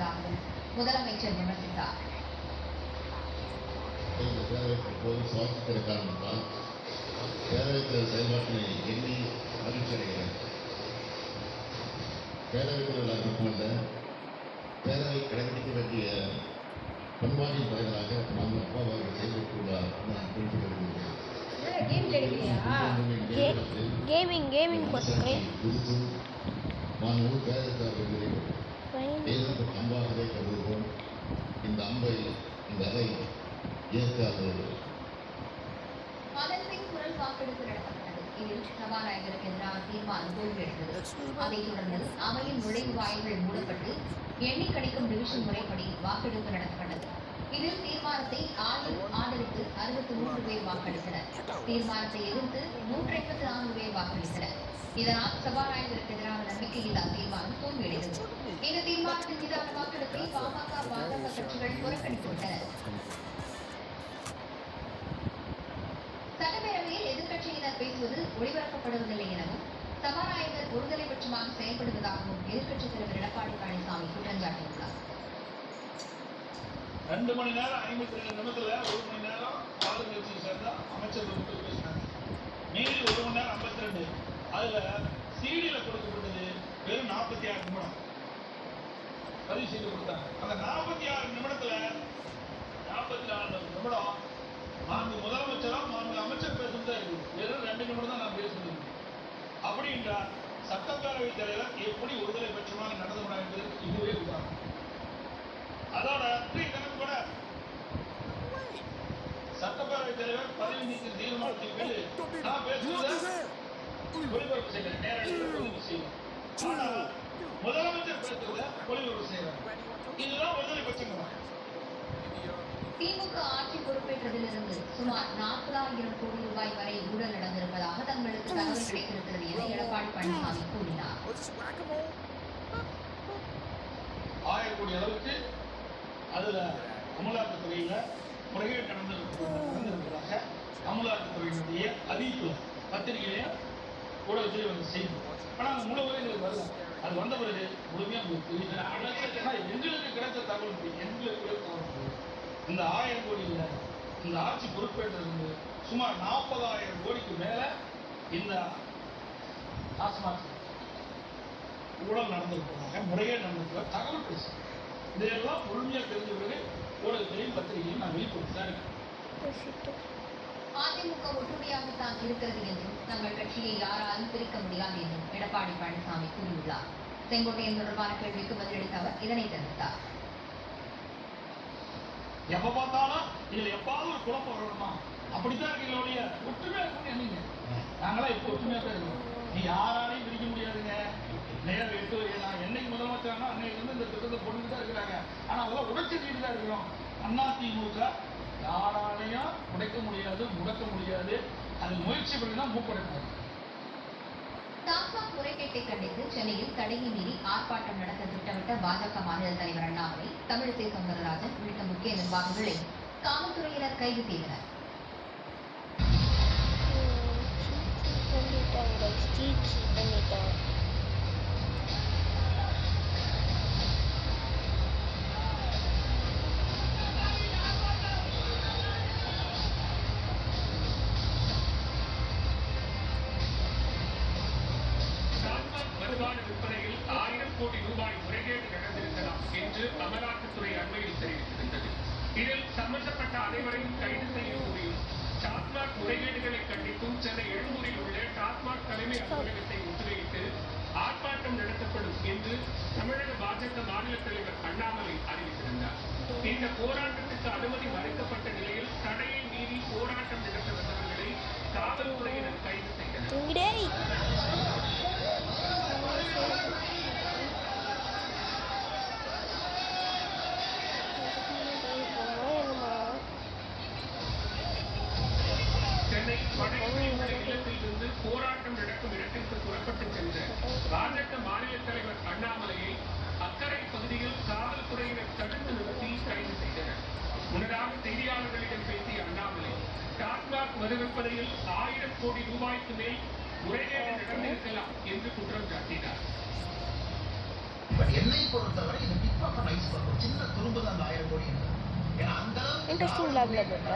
வருவதாகவும் முதலமைச்சர் விமர்சித்தார். பேரவைத் செயல்பாட்டினை எண்ணி மகிழ்ச்சி அடைகிறேன். பேரவைத் தலைவர்கள் மட்டுமல்ல, பேரவை கடைபிடிக்க வேண்டிய பண்பாட்டின் தலைவராக நாம் அப்பா அவர்கள் செயல்பட்டுள்ளார். நான் குறிப்பிட்டிருக்கிறேன். அம்பாகவே கருதுகிறோம். இந்த அம்பை இந்த அவை ஏற்காது. குரல் வாக்கெடுப்பு நடத்தப்பட்டது. இதில் சபாநாயகருக்கு எதிரான தீர்மானம் தோல்வியடைந்தது. அதைத் தொடர்ந்து அவையின் நுழைவு வாயில்கள் மூடப்பட்டு எண்ணி கணிக்கும் டிவிஷன் முறைப்படி வாக்கெடுப்பு நடத்தப்பட்டது. இதில் தீர்மானத்தை ஆதரித்து 63 பேர் வாக்களித்தனர். தீர்மானத்தை எதிர்த்து 184 பேர் வாக்களித்தனர். இதனால் சபாநாயகருக்கு எதிரான நம்பிக்கையில்லா தீர்மானம் தோல்வியடைந்தது. இந்த தீர்மானத்தின் மீதான வாக்கெடுப்பை பாமக, பாஜக கட்சிகள் புறக்கணித்துவிட்டன. சட்டப்பேரவையில் எதிர்க்கட்சியினர் பேசுவது ஒளிபரப்பப்படுவதில்லை எனவும் சபாநாயகர் ஒருதலை பட்சமாக செயல்படுவதாகவும் எதிர்க்கட்சித் தலைவர் எடப்பாடி பழனிசாமி குற்றம் சாட்டியுள்ளார். 2 மணி நேரம் 52 நிமிடத்துல 1 மணி நேரம் ஆளுங்கட்சியை சேர்ந்த அமைச்சர்கள் பேசினாங்க. மீறி 1 மணி நேரம் 52. அதுல சீடியில கொடுக்கப்பட்டது வெறும் 46 நிமிடம் பதிவு செய்து கொடுத்தாங்க. அந்த 46 நிமிடத்துல 44 நிமிடம் நான்கு முதலமைச்சரும் 4 அமைச்சர் பேசுறதா இருக்கு. வெறும் 2 நிமிடம் தான் நான் பேசுகிறேன். அப்படி என்றால் சட்டப்பேரவை தலைவர் எப்படி ஒருதலை பட்சமாக நடந்து கொண்டார்கள் இதுவே உதாரணம். அதோட தினம் கூட சட்டப்பேரவை தலைவர் பதவி நீக்க தீர்மானத்தின் மீது நான் பேசுவதை ஒளிபரப்பு செய்கிறேன், நேரடியாக ஒளிபரப்பு செய்வேன். ஆனா முதலமைச்சர் பேசுவதை ஒளிபரப்பு செய்வேன். இதுதான் ஒருதலை பட்சம். திமுக ஆட்சி பொறுப்பேற்றதிலிருந்து சுமார் 40,000 கோடி ரூபாய் வரை ஊழல் நடந்திருப்பதாக தங்களுக்கு தகவல் கிடைத்திருக்கிறது என எடப்பாடி பழனிசாமி கூறினார். 1000 கோடி அளவுக்கு அதுல அமலாக்கத்துறையில முறைகேடு நடந்திருப்பதாக அமலாக்கத்துறையினுடைய அறிவிப்பு பத்திரிகையிலேயே ஊடகத்திலே வந்து செய்தி. ஆனா அந்த முழு எங்களுக்கு வரல. அது வந்த பிறகு முழுமையா எங்களுக்கு கிடைத்த தகவல் இந்த 1000 கோடியில் இந்த ஆட்சி பொறுப்பேற்றிருந்து சுமார் 40,000 கோடிக்கு மேல இந்த டாஸ்மாக் ஊழல் நடந்திருப்பதாக முறையே நடந்திருப்பதாக தகவல் பேசு. இதையெல்லாம் முழுமையாக தெரிஞ்ச பிறகு ஊடகத்திலையும் பத்திரிகையும் நான் வெளிப்படுத்திதான் இருக்கேன். அதிமுக ஒற்றுமையாகத்தான் இருக்கிறது என்றும் தங்கள் கட்சியை யாராலும் பிரிக்க முடியாது என்றும் எடப்பாடி பழனிசாமி கூறியுள்ளார். செங்கோட்டையன் தொடர்பான கேள்விக்கு பதிலளித்த அவர் இதனை தெரிவித்தார். எப்ப பார்த்தாலும் இதுல எப்பாவது ஒரு குழப்பம் வரணுமா? அப்படித்தான் இருக்கீங்களுடைய ஒற்றுமையா இருக்கணும். என்னங்க நாங்களா இப்ப ஒற்றுமையா தான் இருக்கோம். நீ யாராலையும் பிரிக்க முடியாதுங்க. நேரம் 8 வரை நான் என்னைக்கு முதலமைச்சர்னா அன்னைக்கு வந்து இந்த திட்டத்தை போட்டுட்டு தான் இருக்கிறாங்க. ஆனா அதெல்லாம் உடைச்சிட்டு தான் இருக்கிறோம். அதிமுக யாராலையும் உடைக்க முடியாது, முடக்க முடியாது. அது முயற்சி பண்ணி தான் மூப்படைப்பாங்க. டாஸ்மாக் முறைகேட்டை கண்டித்து சென்னையில் தடையை மீறி ஆர்ப்பாட்டம் நடத்த திட்டமிட்ட பாஜக மாநில தலைவர் அண்ணாமலை, தமிழிசை சவுந்தரராஜன் உள்ளிட்ட முக்கிய நிர்வாகிகளை காவல்துறையினர் கைது செய்தனர். விற்பனையில் 1000 கோடி ரூபாய் முறைகேடு நடந்திருக்கலாம் என்று அமலாக்கத்துறை அண்மையில் தெரிவித்திருந்தது. இதில் சம்பந்தப்பட்ட அனைவரையும் கைது செய்ய முடியும். டாஸ்மாக் முறைகேடுகளை கண்டித்தும் சென்னை எழும்பூரில் உள்ள டாஸ்மாக் தலைமை அலுவலகத்தை முற்றுகையிட்டு ஆர்ப்பாட்டம் நடத்தப்படும் என்று தமிழக பாஜக மாநில தலைவர் அண்ணாமலை அறிவித்திருந்தார். இந்த போராட்டத்துக்கு அனுமதி மறுக்கப்பட்ட நிலையில் தடையை மீறி போராட்டம் நடத்த வந்தவர்களை காவல்துறையினர் கைது செய்தனர். சென்னை வடகிழக்கு இல்லத்திலிருந்து போராட்டம் நடக்கும் இடத்திற்கு புறப்பட்டு சென்ற பாஜக மாநில தலைவர் அண்ணாமலையை அக்கரை பகுதியில் காவல்துறையினர் தடுத்து நிறுத்தி கைது செய்தனர். முன்னதாக செய்தியாளர்களிடம் பேசிய அண்ணாமலை, டாஸ்மாக் மது விற்பனையில் 1000 கோடி ரூபாய்க்கு மேல் முறைகேடு நடந்திருக்கலாம் என்று குற்றம் சாட்டினார். பட் என்னை பொறுத்தவரை இது டிப் ஆஃப் an iceberg. ஒரு சின்ன துரும்பு தான் அந்த 1000 கோடி. ஏன்னா அந்த அளவுக்கு இன்ட்ரெஸ்டிங் லாக்ல போட்டா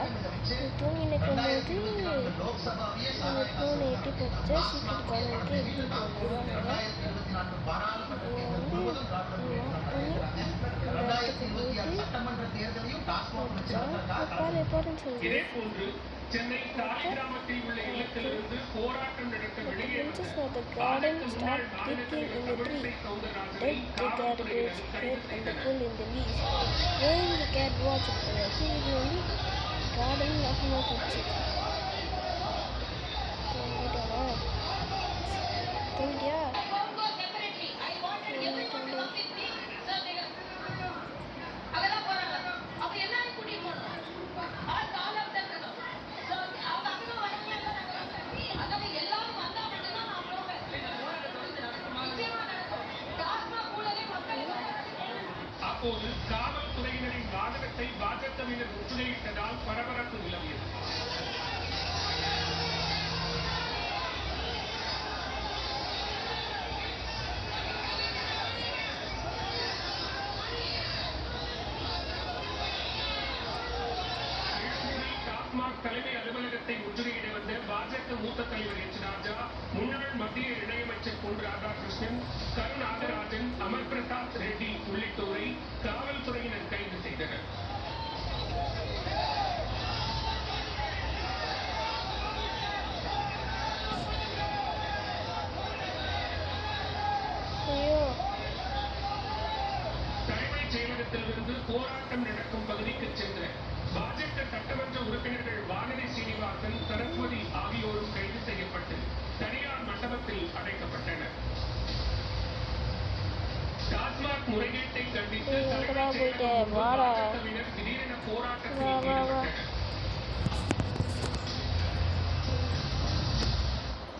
தூங்கி நிற்கும்போது லோக்சபாவையே ஃபோன் எட்டி போட்டு சீக்கிரம் காலனுக்கு எப்படி போடுவாங்க 2024 பாராளுமன்ற தேர்தல் முழுவதும் திராவிட முன்னேற்ற கழகம் நடத்துகிறாங்க. 2026 சட்டமன்ற தேர்தலையும் டாஸ்மாக் வச்சு நடத்துறதுக்காக எப்போதுன்னு சொல்லி இதே போன்று சென்னை தாலிகிராமத்தில் உள்ள இல்லத்திலிருந்து போராட்டம் நடத்த வெளியே Princess வந்த of the garden அதற்கு முன்னாள் start மாநில digging in the தலைவர் tree. தமிழிசை சவுந்தரராஜனை Dead the காவல்துறையினர் garbage கைது head and the செய்தனர். pull in the leaves. When the cat watched it, இது வந்து garden நாசமா போச்சு. தூங்கிட்டியா? அப்போது காவல்துறையினரின் வாகனத்தை பாஜகவினர் முற்றுகையிட்டதால் பரபரப்பு நிலவியது. டாஸ்மாக் தலைமை அலுவலகத்தை முற்றுகையிட வந்த பாஜக மூத்த தலைவர் எச் ராஜா, முன்னாள் மத்திய இணையமைச்சர் பொன் ராதாகிருஷ்ணன், கரு நாகராஜன், அமர் பிரசாத் ரெட்டி உள்ளிட்டோரை காவல்துறையினர் கைது செய்தனர். ஐயோ தலைமைச் செயலகத்திலிருந்து போராட்டம் நடக்கும் பகுதிக்கு சென்ற பாஜக சட்டமன்ற உறுப்பினர்கள் வானதி சீனிவாசன், சரஸ்வதி ஆகியோரும் கைது செய்யப்பட்டு தனியார் மண்டபத்தில் அடைக்கப்பட்டனர். டாஸ்மாக் முறைகேட்டை கண்டித்து தலைமைச் செயலகம் முன்பு பாஜகவினர் திடீரென போராட்டத்தில் ஈடுபட்டனர்.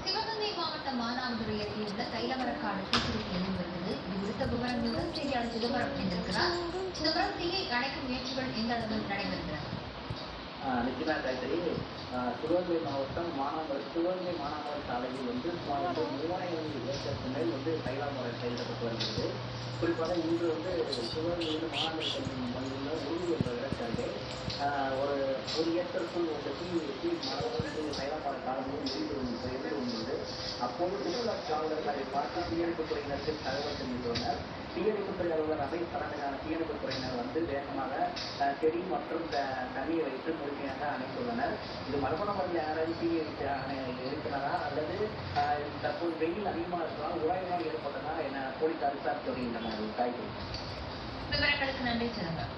சிவகங்கை மாவட்டம் மானாமதுரை அருகே உள்ள தைலமரக்காடு தீப்பிடித்து எரிந்து வருகிறது. இது குறித்த விவரங்களுடன் செய்தியாளர் சிதம்பரம் இணைந்திருக்கிறார். சிதம்பரம், தீயை அணைக்கும் முயற்சிகள் எந்த அளவில் நடைபெறுகிறது? நிச்சயமா காய்ச்சறி சிவகங்கை மாவட்டம் சிவகங்கை மானாமதுரை சாலையில் வந்து சுமார் 3000 ஏக்கருக்கு மேல் வந்து தைலாமரம் செயல்பட்டு வருகிறது. குறிப்பாக இன்று வந்து சிவகங்கையில் மானாமதுரை பகுதியில் உறுதி என்ற இடத்திற்கு ஒரு ஏக்கருக்குள் வந்து தீ மரபு தைலாமர காலமும் எரிந்து வந்தது. அப்போது சுற்றுலா காவலர்கள் அதை பார்த்து தீயணைப்புத் துறையினருக்கு தகவல் தெரிவித்துள்ளனர். தீயணைப்புத்துறை அலுவலர் ரமேஷ் தலைமையிலான தீயணைப்புத் துறையினர் வந்து வேகமாக செடி மற்றும் தண்ணியை வைத்து முழுமையாக அணைத்துள்ளனர். இது மரபணு முறையில் யாராவது தீயை இருக்கிறதா அல்லது தற்போது வெயில் அதிகமாக இருக்கலாம் உராய்வாக ஏற்பட்டதா என போலீசார் விசாரித்து வருகின்றனர். காய்கறி விவரங்களுக்கு நன்றி சிதம்பரம்.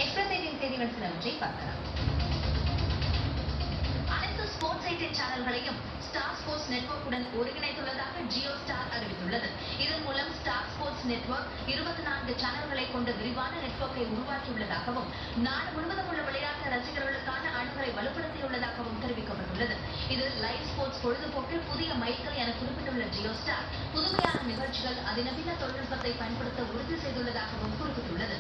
எக்ஸ்பிரஸ் செய்திகள் சிலவற்றை பார்க்கலாம். அனைத்து ஸ்போர்ட்ஸ் 18 சேனல்களையும் ஸ்டார் ஸ்போர்ட்ஸ் நெட்வொர்க்குடன் ஒருங்கிணைத்துள்ளதாக ஜியோ ஸ்டார் அறிவித்துள்ளது. இதன் மூலம் ஸ்டார் ஸ்போர்ட்ஸ் நெட்வொர்க் 24 சேனல்களை கொண்ட விரிவான நெட்வொர்க்கை உருவாக்கியுள்ளதாகவும் நாடு முழுவதும் உள்ள விளையாட்டு ரசிகர்களுக்கான அணுகலை வலுப்படுத்தியுள்ளதாகவும் தெரிவிக்கப்பட்டுள்ளது. இதில் லைவ் ஸ்போர்ட்ஸ் பொழுதுபோக்கு புதிய மைல்கல் என குறிப்பிட்டுள்ள ஜியோ ஸ்டார் புதுமையான நிகழ்ச்சிகள் அதிநவீன தொழில்நுட்பத்தை பயன்படுத்த உறுதி செய்துள்ளதாகவும் குறிப்பிட்டுள்ளது.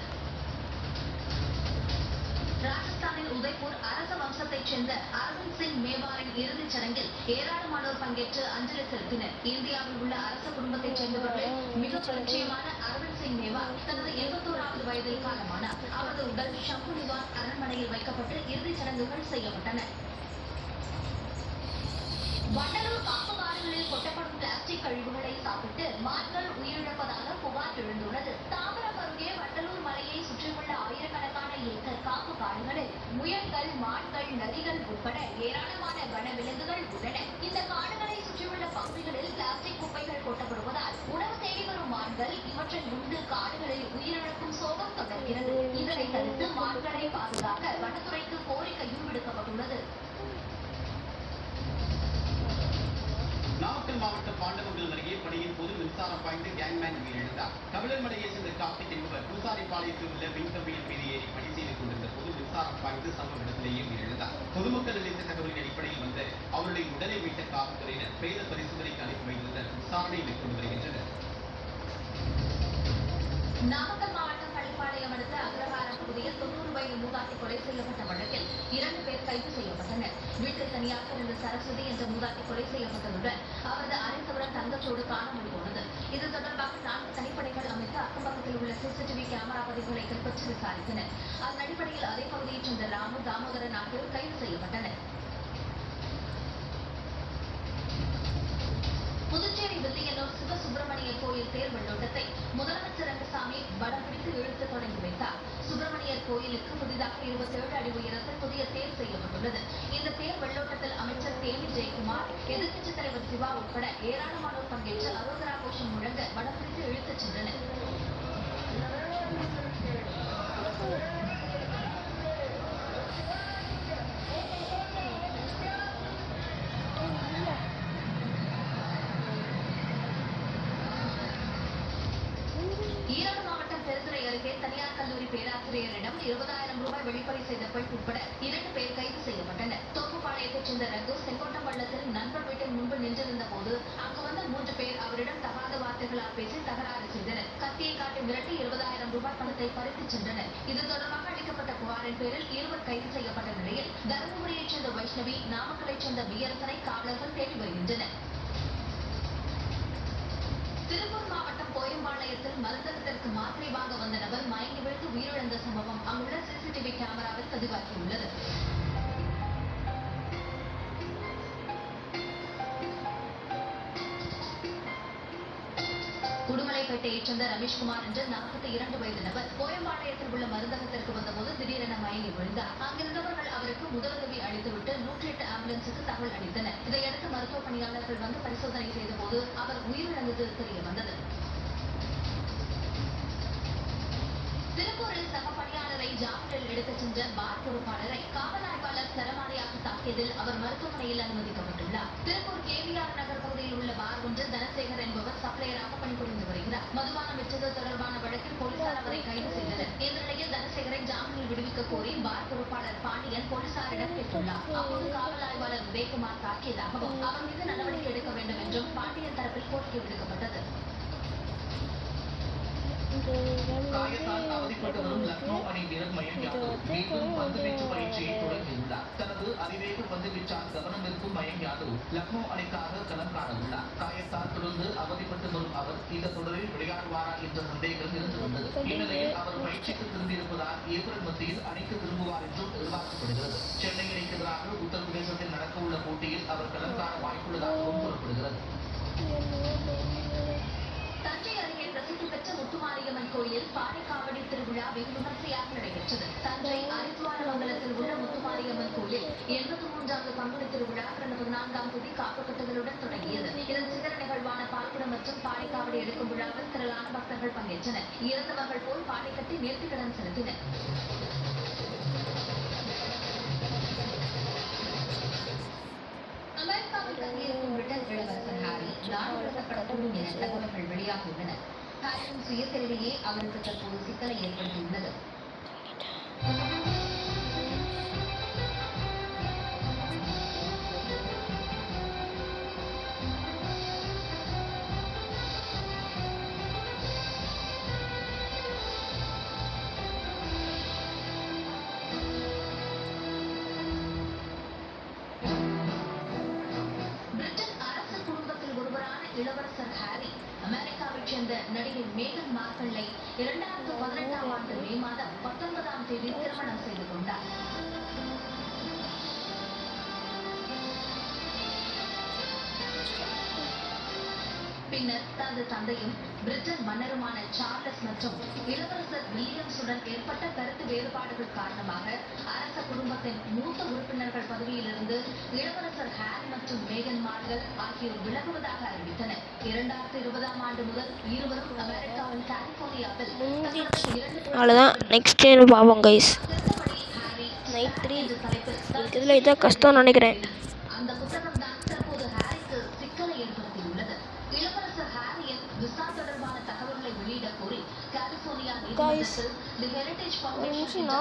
ராஜஸ்தானின் உதய்பூர் அரச வம்சத்தைச் சேர்ந்த அரவிந்த் சிங் மேவாரின் இறுதிச் சடங்கில் ஏராளமானோர் பங்கேற்று அஞ்சலி செலுத்தினர். இந்தியாவில் உள்ள அரச குடும்பத்தைச் சேர்ந்தவர்களில் மிக பரிச்சயமான அரவிந்த் சிங் மேவார் தனது 81வது வயதில் காலமானார். அவரது உடல் ஷம்பு நிவாஸ் அரண்மனையில் வைக்கப்பட்டு இறுதிச் சடங்குகள் செய்யப்பட்டன. வண்டலூர் காப்பு காடுகளில் கொட்டப்படும் பிளாஸ்டிக் கழிவுகளை சாப்பிட்டு மான்கள் உயிரிழப்பதாக புகார் எழுந்துள்ளது. தாம்பரம் அருகே வண்டலூர் மலையை சுற்றியுள்ள ஆயிரக்கணக்கான ஏக்கர் காப்பு காடுகளில் முயல்கள், மான்கள், நரிகள் உட்பட ஏராளமான வனவிலங்குகள் உள்ளன. இந்த காடுகளை சுற்றியுள்ள பகுதிகளில் பிளாஸ்டிக் குப்பைகள் கொட்டப்படுவதால் உணவு தேடி வரும் மான்கள் இவற்றை உண்டு காடுகளில் உயிரிழக்கும் சோகம் தொடர்கிறது. இதனை தடுத்து மான்களை பாதுகாக்க வனத்துறைக்கு கோரிக்கையும் விடுக்கப்பட்டுள்ளது. நாமக்கல் மாவட்டம் பாண்டவகுளம் அருகே பணியின் போது மின்சாரம் பாய்ந்து கேங்மேன் உயிரிழந்தார். தமிழர்மலையை சேர்ந்த கார்த்திக் என்பவர் பூசாரிப்பாளையத்தில் உள்ள மின்கம்பியின் மீது ஏறி பணி செய்து கொண்டிருந்த போது மின்சாரம் பாய்ந்து சம்பவ இடத்திலேயே உயிரிழந்தார். பொதுமக்கள் அளித்த தகவலின் அடிப்படையில் வந்து அவருடைய உடலை மீட்ட காவல்துறையினர் பிரேத பரிசோதனைக்கு அனுப்பி வைத்துள்ளனர். விசாரணை மேற்கொண்டு வருகின்றனர். நாமக்கல் மாவட்டம் பள்ளிப்பாளையம் அடுத்த அக்ரஹாரம் பகுதியில் 90 வயது மூதாட்டி கொலை செய்யப்பட்ட வழக்கில் 2 பேர் கைது செய்யப்பட்டனர். வீட்டில் தனியாக இருந்த சரஸ்வதி என்ற மூதாட்டி கொலை செய்யப்பட்டதுடன் அவரது அரைத்தவரன் தங்கச்சோடு காணாமல் போனது. இது தொடர்பாக 4 தனிப்படைகள் அமைத்து அக்கம்பக்கத்தில் உள்ள சிசிடிவி கேமரா பதிவுகளை கைப்பற்றி விசாரித்தனர். அதன் அடிப்படையில் அதே பகுதியைச் சேர்ந்த ராமு, தாமோதரன் ஆகியோர் கைது செய்யப்பட்டனர். புதுச்சேரி வில்லியனூர் சிவசுப்பிரமணிய கோயில் தேர் வெள்ளோட்டத்தை முதலமைச்சர் ரங்கசாமி வடம் பிடித்து இழுத்து தொடங்கி வைத்தார். சுப்பிரமணியர் கோயிலுக்கு புதிதாக 27 அடி உயரத்தில் புதிய தேர் செய்யப்பட்டுள்ளது. இந்த தேர் வெள்ளோட்டத்தில் அமைச்சர் தேனி ஜெயக்குமார், எதிர்க்கட்சித் தலைவர் சிவா உட்பட ஏராளமானோர் பங்கேற்று அரோகரா கோஷம் முழங்க வடம் பிடித்து இழுத்துச் சென்றனர். ஈரோடு மாவட்டம் பெருந்துறை அருகே தனியார் கல்லூரி பேராசிரியரிடம் 20,000 ரூபாய் வெளிப்படை செய்த பெண் உட்பட 2 பேர் கைது செய்யப்பட்டனர். தோப்புப்பாளையத்தைச் சேர்ந்த ரகு செங்கோட்டம் பள்ளத்தில் நண்பர் வீட்டின் முன்பு நின்றிருந்த போது அங்கு வந்த 3 பேர் அவரிடம் தகாத வார்த்தைகளால் பேசி தகராறு செய்தனர். கத்தியை காட்டி மிரட்டி 20,000 ரூபாய் பணத்தை பறித்துச் சென்றனர். இது தொடர்பாக அளிக்கப்பட்ட புகாரின் பேரில் 2 கைது செய்யப்பட்ட நிலையில் தருமபுரியைச் சேர்ந்த வைஷ்ணவி, நாமக்கலைச் சேர்ந்த வியரசனை காவலர்கள் தேடி வருகின்றனர். திருப்பூர் மாவட்டம் கோயம்பாளையத்தில் மருந்தகத்திற்கு மாத்திரை வாங்க வந்த நபர் மயங்கி விழுந்து உயிரிழந்த சம்பவம் அங்குள்ள சிசிடிவி கேமராவில் பதிவாகியுள்ளது. உடுமலைப்பேட்டையைச் சேர்ந்த ரமேஷ்குமார் என்ற 42 வயது நபர் கோயம்பாளையத்தில் உள்ள மருந்தகத்திற்கு வந்தபோது திடீரென மயங்கி விழுந்தார். அங்கிருந்தவர்கள் அவருக்கு முதலுதவி அளித்துவிட்டு 108 ஆம்புலன்ஸுக்கு தகவல் அளித்தனர். இதையடுத்து மருத்துவ பணியாளர்கள் வந்து பரிசோதனை செய்தபோது அவர் உயிரிழந்தது தெரிய வந்தது. திருப்பூரில் சக பணியாளரை ஜாமீனில் எடுத்துச் சென்ற பார் பொறுப்பாளரை காவல் ஆய்வாளர் சரமாரியாக தாக்கியதில் அவர் மருத்துவமனையில் அனுமதிக்கப்பட்டுள்ளார். திருப்பூர் கேவிஆர் நகர் பகுதியில் உள்ள பார் ஒன்றில் தனசேகர் என்பவர் சப்ளையராக பணிபுரிந்து வருகிறார். மதுபானம் விற்றது தொடர்பான வழக்கில் போலீசார் அவரை கைது செய்தனர். இந்த நிலையில் தனசேகரை ஜாமீனில் விடுவிக்க கோரி பார் பொறுப்பாளர் பாண்டியன் போலீசாரிடம் கேட்டுள்ளார். அப்போது காவல் ஆய்வாளர் உதயகுமார் தாக்கியதாகவும் அவர் மீது நடவடிக்கை எடுக்க வேண்டும் என்றும் பாண்டியன் தரப்பில் கோரிக்கை விடுக்கப்பட்டது. காயத்தால் அவதிப்பட்டு வரும் லக்னோ அணி வீரர் மயங்க் யாதவ் மீண்டும் பந்துவீச்சு பயிற்சியை தொடங்கியுள்ளார். தனது அதிவேக பந்துவீச்சால் கவனம் இருக்கும் மயங்க் யாதவ் லக்னோ அணிக்காக களம் காண உள்ளார். காயத்தால் தொடர்ந்து அவதிப்பட்டு வரும் அவர் இந்த தொடரில் விளையாடுவாரா என்ற சந்தேகம் இருந்து வந்தது. இந்நிலையில் அவர் பயிற்சிக்கு திரும்பியிருப்பதால் ஏப்ரல் மத்தியில் அணிக்கு திரும்புவார் என்றும் எதிர்பார்க்கப்படுகிறது. சென்னை அணிக்கு எதிராக உத்தரப்பிரதேசத்தில் நடக்க உள்ள போட்டியில் அவர் களம் காண வாய்ப்புள்ளதாகவும் கூறப்படுகிறது. தஞ்சை அருகே பிரசித்தி பெற்ற முத்துமாரியம்மன் கோயில் பாடிக்காவடி திருவிழா வெகு விமர்சையாக நடைபெற்றது. தஞ்சை அரித்துவாரமங்கலத்தில் உள்ள முத்துமாரியம்மன் கோயில் 83வது பங்குனி திருவிழா கடந்த 14ஆம் தேதி காப்புக்கட்டுகளுடன் தொடங்கியது. இதன் சிகர நிகழ்வான பால்குடம் மற்றும் பாடிக்காவடி எடுக்கும் விழாவில் திரளான பக்தர்கள் பங்கேற்றனர். இறந்தவர்கள் போல் பாடை கட்டி நேர்த்திக்கடன் செலுத்தினர். அமெரிக்காவில் தங்கியிருக்கும் பிரிட்டன் இளவரசர் ஹாரி நாடு கடத்தப்படக்கூடும் என தகவல்கள் வெளியாகியுள்ளன. ஹாரியின் சுயதேவையே அவருக்கு தற்போது சிக்கலை ஏற்படுத்தியுள்ளது. இளவரசர் ஹாரி அமெரிக்காவைச் சேர்ந்த நடிகை மேகன் மார்க்கலை 2018ஆம் ஆண்டு மே மாதம் 19ஆம் தேதி திருமணம் செய்து கொண்டார். பின்னர் தனது தந்தையும் பிரிட்டன் மன்னருமான சார்லஸ் மற்றும் இளவரசர் வில்லியம்ஸுடன் ஏற்பட்ட கருத்து வேறுபாடுகள் காரணமாக அரச குடும்பத்தின் மூத்த உறுப்பினர்கள் பதவியிலிருந்து இளவரசர் ஹாரி மற்றும் மேகன் மார்கல் ஆகியோர் விலகுவதாக அறிவித்தனர். 2020ஆம் ஆண்டு முதல் இருவரும் அமெரிக்காவின் கலிபோர்னியாவில் அவ்வளோதான். நெக்ஸ்ட் பார்ப்போம் கைஸ். நைட் 3 இருக்கிறதுல இதான் கஷ்டம் நினைக்கிறேன். அந்த புத்தகம் தான் தற்போது ஹாரிக்கு சிக்கலை ஏற்படுத்தியுள்ளது. இளவரசர் ஹாரியின் விசா தொடர்பான தகவல்களை வெளியிட கோரி கலிபோர்னியா நீதிமன்றத்தில் தி ஹெரிடேஜ் ஃபவுண்டேஷன்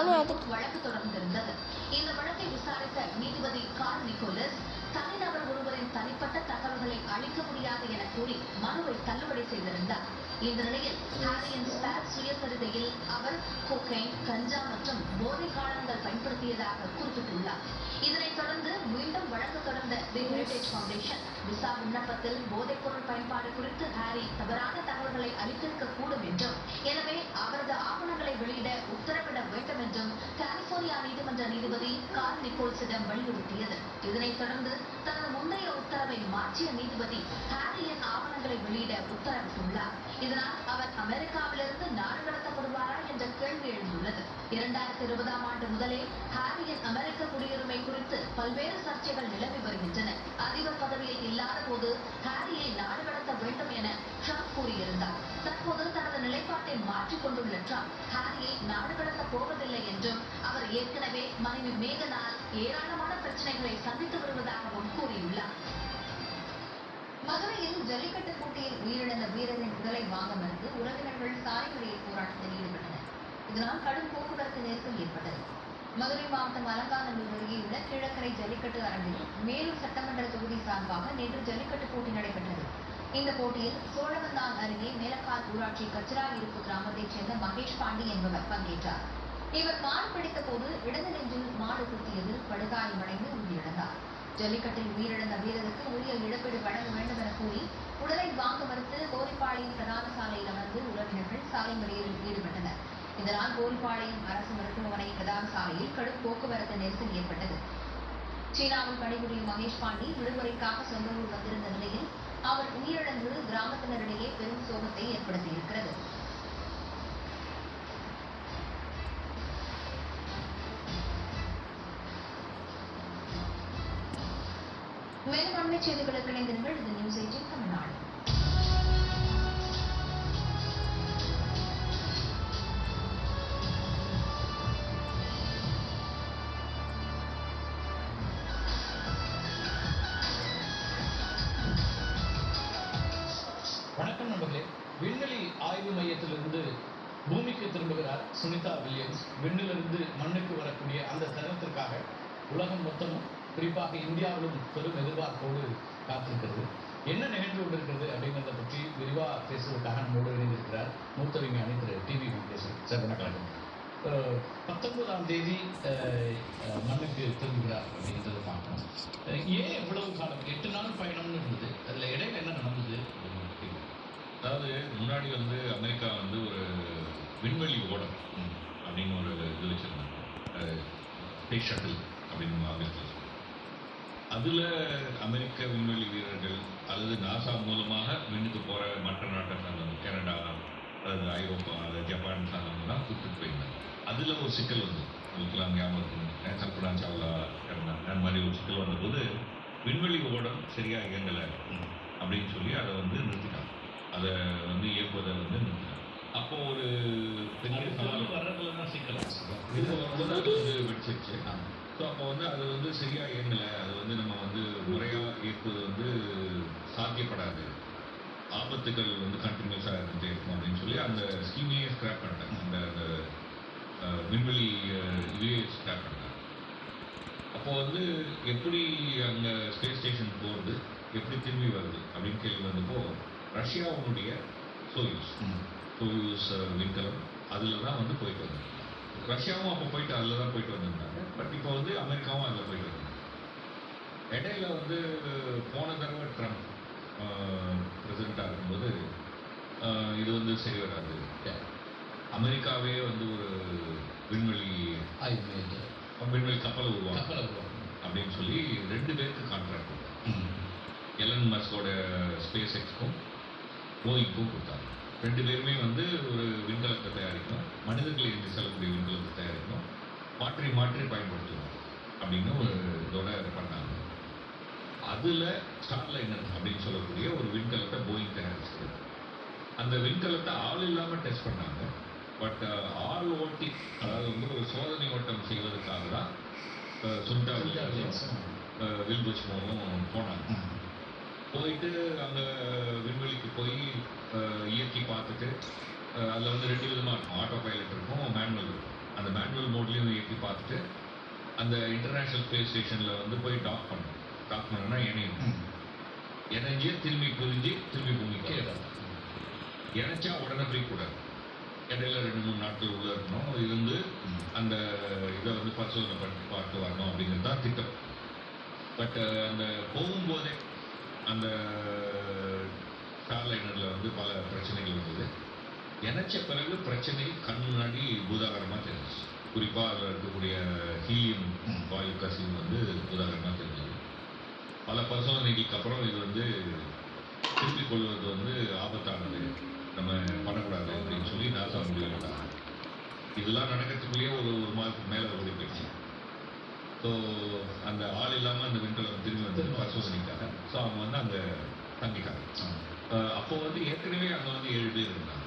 வழக்கு தொடர்ந்திருந்தது. இந்த வழக்கை விசாரித்த நீதிபதி கார்ல் நிக்கோலஸ் தனிநபர் ஒருவரின் தனிப்பட்ட தகவல்களை அளிக்க முடியாது என கூறி மனுவை தள்ளுபடி செய்திருந்தார். இந்த நிலையில் ஹாரியின் ஸ்பேர் சுயசரிதையில் அவர் கோகைன், கஞ்சா மற்றும் போதை காலங்கள் பயன்படுத்தியதாக குறிப்பிட்டுள்ளார். இதனைத் தொடர்ந்து மீண்டும் வழக்கு தொடர்ந்த தி ஹெரிடேஜ் ஃபவுண்டேஷன் விசா விண்ணப்பத்தில் போதைப்பொருள் பயன்பாடு குறித்து ஹாரி தவறான தகவல்களை அளித்திருக்கக்கூடும் என்றும், எனவே அவரது ஆவணங்களை வெளியிட உத்தரவிட வேண்டும் என்றும் கலிபோர்னியா நீதிமன்ற நீதிபதி கார்ல் நிக்கோல்ஸிடம் வலியுறுத்தியது. இதனைத் தொடர்ந்து தனது முந்தைய உத்தரவை மாற்றிய நீதிபதி ஹாரியின் ஆவணங்களை வெளியிட உத்தரவிட்டுள்ளார். இதனால் அவர் அமெரிக்காவிலிருந்து நாடு கடத்தப்படுவாரா என்ற கேள்வி எழுந்துள்ளது. 2020ஆம் ஆண்டு முதலே ஹாரியின் அமெரிக்க குடியுரிமை குறித்து பல்வேறு சர்ச்சைகள் நிலவி வருகின்றன. அதிபர் பதவியில் இல்லாத போது ஹாரியை நாடு கடத்த வேண்டும் என ட்ரம்ப் கூறியிருந்தார். தற்போது தனது நிலைப்பாட்டை மாற்றிக் கொண்டுள்ள ட்ரம்ப் ஹாரியை நாடு கடத்த போவதில்லை என்றும், அவர் ஏற்கனவே மனைவி மேகனால் ஏராளமான பிரச்சனைகளை சந்தித்து வருவதாகவும் கூறியுள்ளார். மதுரையில் ஜல்லிக்கட்டு போட்டியில் உயிரிழந்த வீரரின் உடலை வாங்க மறுத்து உறவினர்கள் சாலை மறியல் போராட்டத்தில் ஈடுபட்டனர். இதனால் கடும் போக்குவரத்து நெரிசல் ஏற்பட்டது. மதுரை மாவட்டம் அலங்காநல்லூர் அருகே உள்ள கீழக்கரை ஜல்லிக்கட்டு அரங்கில் மேலூர் சட்டமன்ற தொகுதி சார்பாக நேற்று ஜல்லிக்கட்டு போட்டி நடைபெற்றது. இந்த போட்டியில் சோழவந்தான் அருகே மேலக்கால் ஊராட்சி கச்சிரா இருப்பு கிராமத்தைச் சேர்ந்த மகேஷ் பாண்டி என்பவர் பங்கேற்றார். இவர் மாடு பிடித்த போது இடது நெஞ்சில் மாடு குத்தியதில் படுகாயமடைந்து உயிரிழந்தார். ஜல்லிக்கட்டில் உயிரிழந்த வீரருக்கு உரிய இழப்பீடு வழங்க வேண்டும் என கூறி உடலை வாங்க மறுத்து கோரிப்பாளையம் பிரதான சாலையில் அமர்ந்து உறவினர்கள் சாலை மறியலில் ஈடுபட்டனர். இதனால் கோரிப்பாளையம் அரசு மருத்துவமனை பிரதான சாலையில் கடும் போக்குவரத்து நெரிசல் ஏற்பட்டது. சீனாவில் பணிபுரியும் மகேஷ் பாண்டி விடுமுறைக்காக சொந்த ஊர் வந்திருந்த நிலையில் அவர் உயிரிழந்து கிராமத்தினரிடையே பெரும் சோகத்தை ஏற்படுத்தியிருக்கிறது. மேலும் அண்மை செய்திகளுக்கு இணைந்திருங்கள். இது நியூஸ் 18 தமிழ்நாடு. வணக்கம் நண்பர்களே. விண்வெளி ஆய்வு மையத்திலிருந்து பூமிக்கு திரும்புகிறார் சுனிதா வில்லியம்ஸ். விண்ணிலிருந்து மண்ணுக்கு வரக்கூடிய அந்த தருணத்திற்காக உலகம் மொத்தமும், குறிப்பாக இந்தியாவிலும் பெரும் எதிர்பார்ப்போடு காத்திருக்கிறது. என்ன நிகழ்ந்து கொண்டிருக்கிறது அப்படிங்கிறத பற்றி விரிவாக பேசுவதற்காக நம்மோடு இணைந்திருக்கிறார் மூத்த விஞ்ஞானி திரு டிவி வெங்கடேசன் சார். வணக்கம். 19ஆம் தேதி மண்ணுக்கு திரும்புகிறார் அப்படின்றத பார்க்கணும். ஏன் எவ்வளவு காலம் 8 நாள் பயணம்னு இருந்தது, அதில் இடையில என்ன நடந்தது? அதாவது முன்னாடி வந்து அமெரிக்கா வந்து ஒரு விண்வெளி ஓடம் அப்படின்னு ஒரு இது வச்சுருந்தாங்க, ஸ்பேஸ் ஷட்டில் அப்படின்னு ஆங்கிலத்தில். அதில் அமெரிக்க விண்வெளி வீரர்கள் அல்லது நாசா மூலமாக விண்ணுக்கு போகிற மற்ற நாட்டை சார்ந்தவங்க, கனடா அல்லது ஐரோப்பா அல்லது ஜப்பான் சார்ந்தவங்கலாம் கூப்பிட்டு போயிருந்தாங்க. அதில் ஒரு சிக்கல் வந்து அதுக்கெல்லாம் ஞாபகம் இருக்கும், கல்பனா சாவ்லா இருந்தாங்க. அந்த மாதிரி ஒரு சிக்கல் வந்தபோது விண்வெளி ஓடம் சரியாக இயங்கலை அப்படின்னு சொல்லி அதை வந்து நிறுத்திட்டாங்க. அதை வந்து இயக்குவதை வந்து நிறுத்தினாங்க. அப்போ ஒரு பெரிய சவால் வர்றதுல தான் சிக்கல் இது வரும்போது அது வந்து வெடிச்சிருச்சு. ஸோ அப்போ வந்து அது வந்து சரியாக இயங்கலை, அது வந்து நம்ம வந்து முறையாக இயக்குவது வந்து சாத்தியப்படாது, ஆபத்துகள் வந்து கண்டினியூஸாக இருந்துகிட்டே இருக்கும் அப்படின்னு சொல்லி அந்த ஸ்கீமையே ஸ்கிராப் பண்ணிட்டாங்க. அந்த விண்வெளி இதுவே ஸ்கிராப் பண்ணிட்டாங்க. அப்போ வந்து எப்படி அங்கே ஸ்பேஸ் ஸ்டேஷன் போகிறது, எப்படி திரும்பி வருது அப்படின்னு கேள்வி வந்தப்போ ரஷ்யாவுடைய சோயூஸ் விண்கலம் அதில் தான் வந்து போயிட்டு வந்தாங்க. ரஷ்யாவும் அப்போ போயிட்டு அதில் தான் போயிட்டு வந்திருந்தாங்க. பட் இப்போ வந்து அமெரிக்காவும் அதில் போயிட்டு வந்தாங்க. இடையில வந்து போன தடவை ட்ரம்ப் பிரசிடெண்ட்டாக இருக்கும்போது இது வந்து சரி வராது, அமெரிக்காவே வந்து ஒரு விண்வெளி கப்பலை உருவாக்கும் அப்படின்னு சொல்லி 2 பேருக்கு கான்ட்ராக்ட் கொடுத்தாங்க. எலன் மஸ்கோட ஸ்பேஸ் எக்ஸ்க்கும் போயிங்க்கும் கொடுத்தாங்க. 2 பேருமே வந்து ஒரு விண்கலத்தை தயாரிக்கணும், மனிதர்கள் என்று செல்லக்கூடிய விண்கலத்தை தயாரிக்கணும், மாற்றி மாற்றி பயன்படுத்தணும் அப்படின்னு ஒரு இதோட பண்ணாங்க. அதில் ஸ்டார்லைனர் அப்படின்னு சொல்லக்கூடிய ஒரு விண்கலத்தை போயிங் தயாரிச்சது. அந்த விண்கலத்தை ஆள் இல்லாமல் டெஸ்ட் பண்ணாங்க. பட் ஆள் ஓட்டி, அதாவது வந்து ஒரு சோதனை ஓட்டம் செய்வதற்காக தான் சுனிதா வில்புச்மோவும் போனாங்க. போயிட்டு அங்கே விண்வெளிக்கு போய் இயக்கி பார்த்துட்டு அதில் வந்து 2 விதமாக இருக்கும், ஆட்டோ பைலட் இருக்கும், மேனுவல் இருக்கும். அந்த மேனுவல் மோட்லேயும் இயக்கி பார்த்துட்டு அந்த இன்டர்நேஷ்னல் ஸ்பேஸ் ஸ்டேஷனில் வந்து போய் டாக் பண்ணோன்னா இணையும். இணைஞ்சு திரும்பி பிரிஞ்சு திரும்பி பூமிக்கு ஏறாது. இணைச்சா உடனே பிரிக்கக்கூடாது. இடையில 2-3 நாட்கள் உள்ள இருக்கணும், இருந்து அந்த இதை வந்து பரிசோதனை பண்ணி பார்த்து வரணும் அப்படிங்கிறது தான் திட்டம். பட் அந்த போகும்போதே அந்த ஸ்டார்லைனரில் வந்து பல பிரச்சனைகள் வந்தது. இணைச்ச பிறகு பிரச்சனை கண் முன்னாடி பூதாகரமாக தெரிஞ்சிச்சு. குறிப்பாக அதில் இருக்கக்கூடிய ஹீலியம் வாயு கசிவு வந்து பூதாகரமாக தெரிஞ்சது. பல பரிசோதனைகளுக்கு அப்புறம் இது வந்து திருப்பிக் கொள்வது வந்து ஆபத்தானது, நம்ம பண்ணக்கூடாது அப்படின்னு சொல்லி நாசா முடிவெடுத்தாங்க. இதெல்லாம் நடக்கிறதுக்குள்ளேயே ஒரு மாதத்துக்கு மேலே ஓடி போயிடுச்சு. ஸோ அந்த ஆள் இல்லாமல் அந்த விண்கலம் திரும்பி வந்து பரிசோதனைக்காக ஸோ அவங்க வந்து அங்கே தங்கிட்டாங்க. அப்போ வந்து ஏற்கனவே அங்கே வந்து 7 பேர் இருந்தாங்க,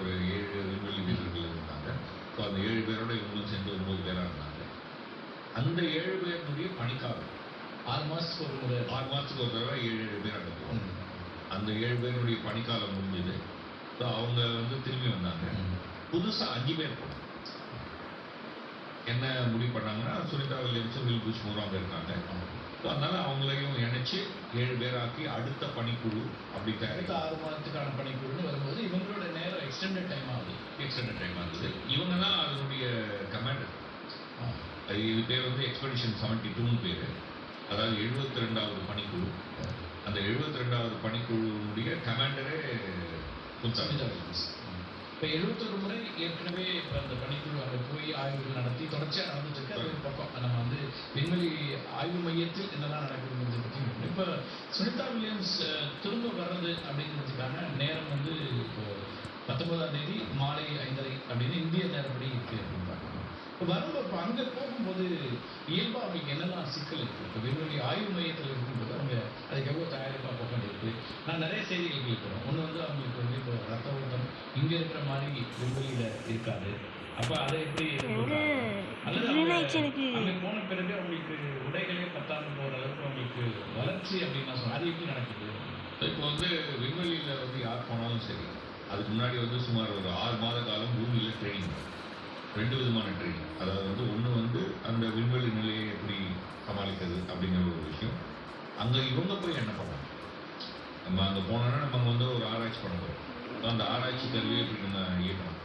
ஒரு 7 விண்வெளி வீரர்கள் இருந்தாங்க. ஸோ அந்த 7 பேரோட இவங்களும் சேர்ந்து 9 பேராக இருந்தாங்க. அந்த 7 பேருடைய பணிக்காலம் 6 மாதத்துக்கு ஒரு முறை 6 மாதத்துக்கு ஒரு தடவை 7 பேர் அங்கே போவாங்க. அந்த 7 பேருடைய பணிக்காலம் முடிஞ்சது. ஸோ அவங்க வந்து திரும்பி வந்தாங்க. புதுசாக 5 பேர் போனாங்க. என்ன முடிவு பண்ணாங்கன்னா சுனிதா வில்லியம்ஸும் வில் புஷ் மூரும் அங்கே இருக்காங்க. ஸோ அதனால அவங்களையும் இணைச்சி 7 பேராக்கி அடுத்த பணிக்குழு அப்படி அடுத்த 6 மாதத்துக்கான பணிக்குழுன்னு வரும்போது இவங்களோட நேரம் எக்ஸ்டெண்டட் டைம் ஆகுது. இவங்க தான் அதனுடைய கமாண்டர். இது பேர் வந்து எக்ஸ்பெடிஷன் 72 பேர். அதாவது 72வது பணிக்குழு. அந்த 72வது பணிக்குழுவுடைய கமாண்டரே சுனிதா வில்லியம்ஸ். இப்போ 71 முறை ஏற்கனவே இப்போ அந்த பணிக்குழு அங்கே போய் ஆய்வுகள் நடத்தி தொடர்ச்சியாக நடந்துட்டு இருக்கு. அது ஒரு பக்கம் நம்ம வந்து விண்வெளி ஆய்வு மையத்தில் என்னெல்லாம் நடக்குதுங்கிறத பற்றி இப்போ சுனிதா வில்லியம்ஸ் திரும்ப வர்றது அப்படிங்கிறதுக்கான நேரம் வந்து இப்போ 19ஆம் தேதி மாலை 5:30 அப்படின்னு இந்திய நேரப்படி இருக்கு அப்படின்றாங்க. இப்போ வரும்போது இப்போ அங்கே போகும்போது இயல்பாக அவங்களுக்கு என்னெல்லாம் சிக்கல் இருக்குது? இப்போ விண்வெளி ஆய்வு மையத்தில் இருக்கும்போது அவங்க அதுக்கு எவ்வளோ தயாரிப்பாக போக வேண்டியிருக்கு. நான் நிறைய செய்திகள் கேட்குறோம். ஒன்று வந்து அவங்களுக்கு வந்து இப்போ ரத்த ஓட்டம் இங்கே இருக்கிற மாதிரி விண்வெளியில் இருக்காது. அப்போ அதை எப்படி அல்லது அங்கே போன பிறகு அவங்களுக்கு உடைகளே பத்தாமல் போகிற அளவுக்கு அவங்களுக்கு வளர்ச்சி அப்படின்னு நான் சொன்னேன். அது எப்படி நடக்குது? இப்போ வந்து விண்வெளியில் வந்து யார் போனாலும் சரி, அதுக்கு முன்னாடி வந்து சுமார் ஒரு 6 மாத காலம் பூமியில் ட்ரைனிங். 2 விதமான ட்ரைனிங். அதாவது வந்து ஒன்று வந்து அந்த விண்வெளி நிலையை எப்படி சமாளிக்கிறது அப்படிங்கிற ஒரு விஷயம். அங்கே இவங்க போய் என்ன பண்ணணும், நம்ம அங்கே போனோன்னா நம்ம வந்து ஒரு ஆராய்ச்சி பண்ண போகிறோம். அந்த ஆராய்ச்சி கருவியை எப்படி நம்ம இயக்கணும்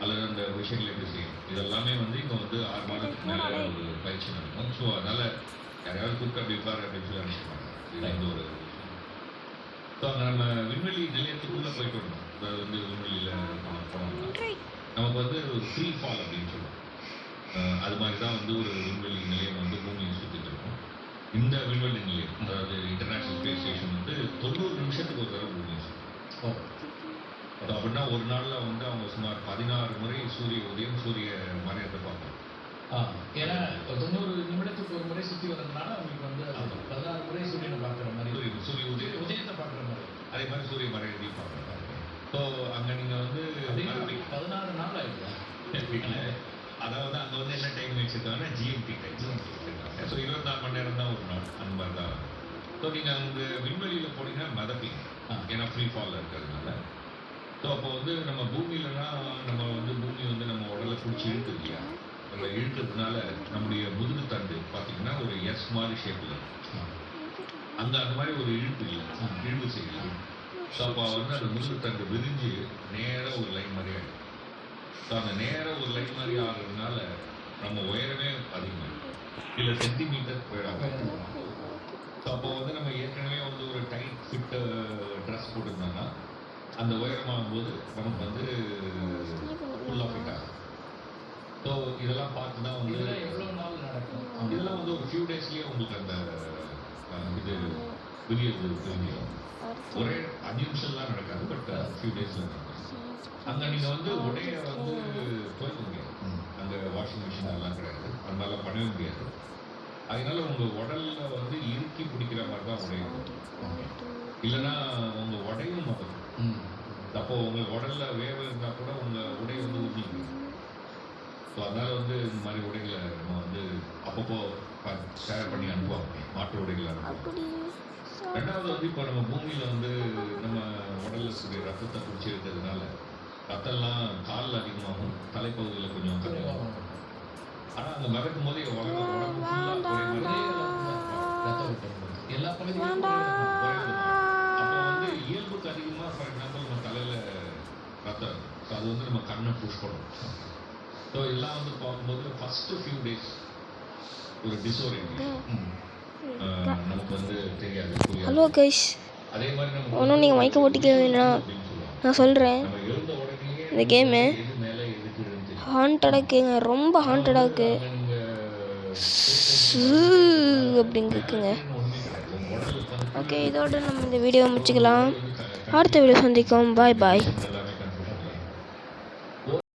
அல்லது அந்த விஷயங்களை எப்படி செய்யணும், இதெல்லாமே வந்து இங்கே வந்து 6 மாதத்துக்கு மேலே ஒரு பயிற்சி நடக்கும். ஸோ அதனால் யாரையாவது கூப்பிட்டு அப்படி இருப்பார் அப்படின்னு சொல்லி அனுப்பிச்சுப்பாங்க. இது வந்து ஒரு விஷயம். ஸோ அங்கே நம்ம விண்வெளி நிலையத்துக்குள்ளே போயிட்டு வரணும். அதாவது வந்து விண்வெளியில் போனோம்னா நமக்கு வந்து ஒரு ஃப்ரீ ஃபால் அப்படின்னு சொல்லுவோம். அது மாதிரி தான் வந்து ஒரு விண்வெளி நிலையம் வந்து பூமியை சுற்றிட்டு இருக்கும். இந்த விண்வெளி நிலையம் அதாவது இன்டர்நேஷ்னல் ஸ்பேஸ் ஸ்டேஷன் வந்து 90 நிமிஷத்துக்கு ஒரு தடவை பூமியை சுற்றும். அது அப்படின்னா ஒரு நாளில் வந்து அவங்க சுமார் 16 முறை சூரிய உதயம் சூரிய மறையத்தை பார்ப்பாங்க. ஏன்னா 90 நிமிடத்துக்கு ஒரு முறை சுற்றி வர்றதுனால அவங்களுக்கு வந்து 16 முறை சூரியனை பார்க்குற மாதிரி, சூரிய உதயத்தை பார்க்குற மாதிரி, அதே மாதிரி சூரிய மறையத்தையும் பார்க்குறாங்க. ஸோ அங்கே நீங்கள் வந்து 16 நாள் ஆகிடுது. அதாவது அங்கே வந்து என்ன டைம் வச்சுருக்காங்கன்னா ஜிஎம்டி டைம் வச்சுருக்காங்க. ஸோ 24 மணி நேரம் தான் ஒரு நாள் அந்த மாதிரி தான். ஸோ நீங்கள் அங்கே விண்வெளியில் போனீங்கன்னா மிதப்பீங்க, ஏன்னா ஃப்ரீ ஃபாலில் இருக்கிறதுனால. ஸோ அப்போ வந்து நம்ம பூமியிலனா நம்ம வந்து பூமி வந்து நம்ம உடலை பிடிச்சி இழுத்து இல்லையா, நம்ம இழுக்கிறதுனால நம்முடைய முதுகு தண்டு பார்த்தீங்கன்னா ஒரு எஸ் மாதிரி ஷேப்பில் அங்கே அந்த மாதிரி ஒரு இழுப்பு இல்லை, இழுப்பு செய்யலாம். ஸோ அப்போ வந்து அந்த முதுகு தண்டு விரிஞ்சு நேராக ஒரு லைன் மாதிரி ஆகிடும். ஸோ அந்த நேராக ஒரு லைன் மாதிரி ஆகிறதுனால நம்ம உயரமே அதிகமாக சில சென்டிமீட்டர் போயிடாங்க. ஸோ அப்போ வந்து நம்ம ஏற்கனவே வந்து ஒரு டைட் ஃபிட்டு ட்ரெஸ் போட்டிருந்தோம்னா அந்த உயரமாகும் போது நமக்கு வந்து ஃபுல்லாக ஃபிட் ஆகும். ஸோ இதெல்லாம் பார்த்து தான் வந்து எவ்வளோ நாள் நடக்கும்? இதெல்லாம் வந்து ஒரு ஃபியூ டேஸ்லேயே உங்களுக்கு அந்த இது விரியது தெரிஞ்சிடும். ஒரே 5 நிமிஷம்லாம் நடக்காது, பட் ஃபியூ டேஸில் நடக்கும். அங்கே நீங்கள் வந்து உடைய வந்து துவைக்க முடியாது, அங்கே வாஷிங் மிஷின் அதெல்லாம் கிடையாது, அதனால பண்ணவே முடியாது. அதனால உங்கள் உடலில் வந்து இறுக்கி பிடிக்கிற மாதிரி தான் உடையும், இல்லைன்னா உங்கள் உடையும் மறக்கும். அப்போ உங்கள் உடலில் வேவை இருந்தால் கூட உங்கள் உடை வந்து உருளிக்கும். ஸோ அதனால் வந்து இந்த மாதிரி உடைகளை நம்ம வந்து அப்பப்போ ஷேர் பண்ணி அனுப்புவாங்க, மாற்று உடைகளை அனுப்புவாங்க. ரெண்டாவது வந்து இப்போ நம்ம பூமியில் வந்து நம்ம உடலில் இருக்கக்கூடிய ரத்தத்தை பிடிச்சி இருக்கிறதுனால ரத்தம்லாம் காலில் அதிகமாகும், தலைப்பகுதியில் கொஞ்சம் கம்மியாகும். ஆனால் அங்கே மிதக்கும் போதே உடம்பு ஃபுல்லாக ஒரே மாதிரி ரத்த ஓட்டம் எல்லா பகுதிகளும் அப்போ வந்து இயல்புக்கு அதிகமாக ஃபார் எக்ஸாம்பிள் நம்ம தலையில் ரத்தம் இருக்கும். ஸோ அது வந்து நம்ம கண்ணை புஷ் பண்ணும். ஸோ எல்லாம் வந்து பார்க்கும்போது ஃபஸ்ட்டு ஃபியூ டேஸ் ஒரு டிஸ்ஓரியன்டேஷன் நமக்கு வந்து தெரியாது, புரியாது. ஹலோ கைஸ், அதே மாதிரி நம்ம ஒன்றும் நீங்கள் மைக்க போட்டிக்க வேணாம், நான் சொல்கிறேன். நம்ம எழுந்த உடனே இந்த கேமு எது மேலே எது கீழேன்னு தெரியும். ஹாண்டடாக இருக்குங்க, ரொம்ப ஹாண்டடாக இருக்குது அப்படின்னு இருக்குங்க. ஓகே, இதோட நம்ம இந்த வீடியோ முடிச்சுக்கலாம். அடுத்த வீடியோ சந்திக்கும். பாய் பாய்.